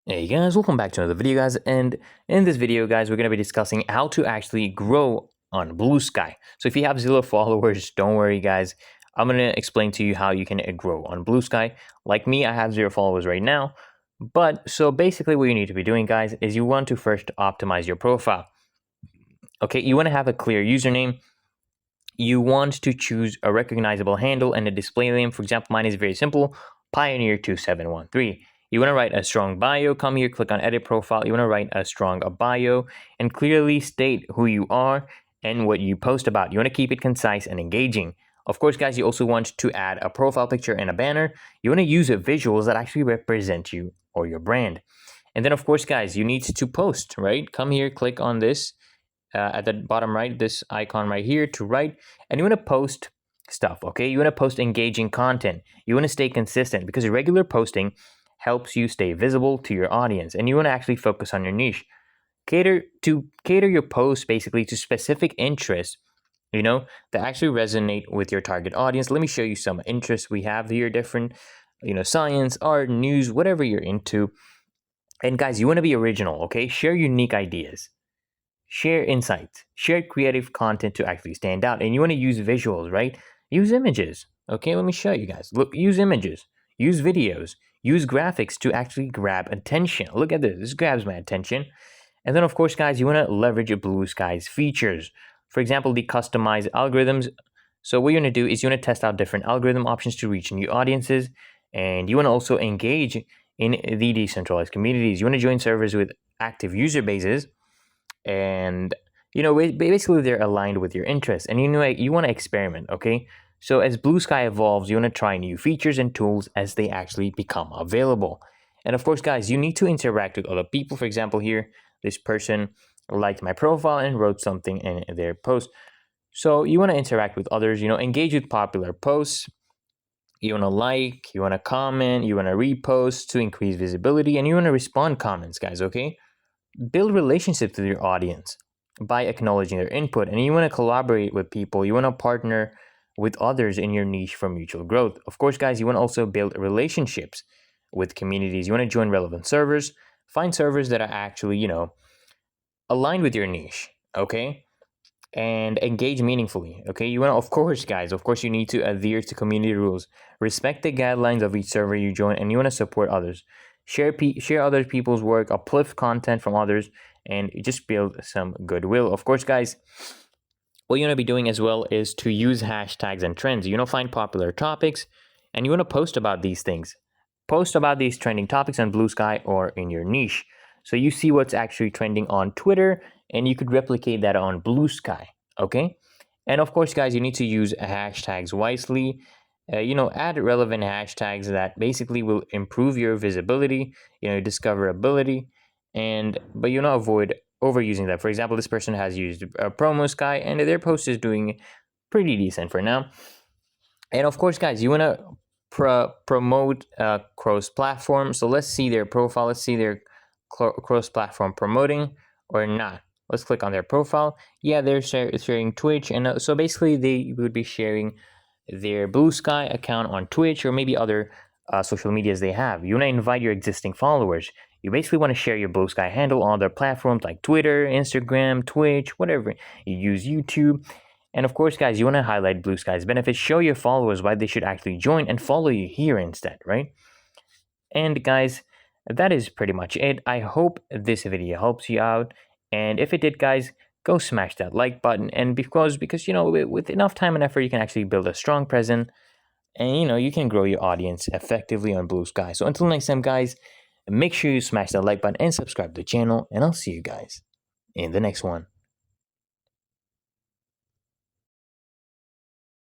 Hey guys, welcome back to another video guys, and in this video guys we're going to be discussing how to actually grow on Bluesky. So if you have 0 followers, don't worry guys, I'm going to explain to you how you can grow on Bluesky. Like me, I have 0 followers right now, but so basically what you need to be doing guys is you want to first optimize your profile. Okay, you want to have a clear username. You want to choose a recognizable handle and a display name. For example, mine is very simple, Pioneer2713. You want to write a strong bio. Come here, click on edit profile. You want to write a strong bio and clearly state who you are and what you post about. You want to keep it concise and engaging. Of course, guys, you also want to add a profile picture and a banner. You want to use visuals that actually represent you or your brand. And then, of course, guys, you need to post, right? Come here, click on this at the bottom right, this icon right here to write, and you want to post stuff, okay? You want to post engaging content. You want to stay consistent because regular posting helps you stay visible to your audience, and you want to actually focus on your niche. Cater your posts basically to specific interests, that actually resonate with your target audience. Let me show you some interests we have here, different, science, art, news, whatever you're into. And guys, you want to be original, okay? Share unique ideas. Share insights, share creative content to actually stand out. And you want to use visuals, right? Use images. Okay, let me show you guys. Look, use images, use videos, use graphics to actually grab attention. Look at this. This grabs my attention. And then, of course, guys, you want to leverage Bluesky's features. For example, the customized algorithms. So what you're going to do is you want to test out different algorithm options to reach new audiences. And you want to also engage in the decentralized communities. You want to join servers with active user bases, and basically they're aligned with your interests, and you want to experiment. Okay, so as Bluesky evolves, you want to try new features and tools as they actually become available. And of course guys, you need to interact with other people. For example, here this person liked my profile and wrote something in their post, so you want to interact with others, engage with popular posts. You want to like, you want to comment, you want to repost to increase visibility, and you want to respond comments, guys. Okay, build relationships with your audience by acknowledging their input, and you want to collaborate with people. You want to partner with others in your niche for mutual growth. Of course guys, you want to also build relationships with communities. You want to join relevant servers, find servers that are actually aligned with your niche, okay, and engage meaningfully. Okay, you want to, of course guys, you need to adhere to community rules, respect the guidelines of each server you join, and you want to support others. Share other people's work, uplift content from others, and just build some goodwill. Of course guys, what you want to be doing as well is to use hashtags and trends. Find popular topics, and you want to post about these things. Post about these trending topics on Bluesky or in your niche, so you see what's actually trending on Twitter, and you could replicate that on Bluesky. Okay, and of course guys, you need to use hashtags wisely. Add relevant hashtags that basically will improve your visibility, discoverability, but avoid overusing that. For example, this person has used promo sky, and their post is doing pretty decent for now. And of course guys, you want to promote cross-platform. So let's see their profile. Let's see their cross-platform promoting or not. Let's click on their profile. Yeah, they're sharing Twitch, and so basically they would be sharing their Bluesky account on Twitch or maybe other social medias they have. You want to invite your existing followers. You basically want to share your Bluesky handle on other platforms like Twitter, Instagram, Twitch, whatever. You use YouTube. And of course, guys, you want to highlight Bluesky's benefits. Show your followers why they should actually join and follow you here instead, right? And guys, that is pretty much it. I hope this video helps you out. And if it did, guys, go smash that like button. And because with enough time and effort, you can actually build a strong presence, and you can grow your audience effectively on Bluesky. So until next time, guys, make sure you smash that like button and subscribe to the channel, and I'll see you guys in the next one.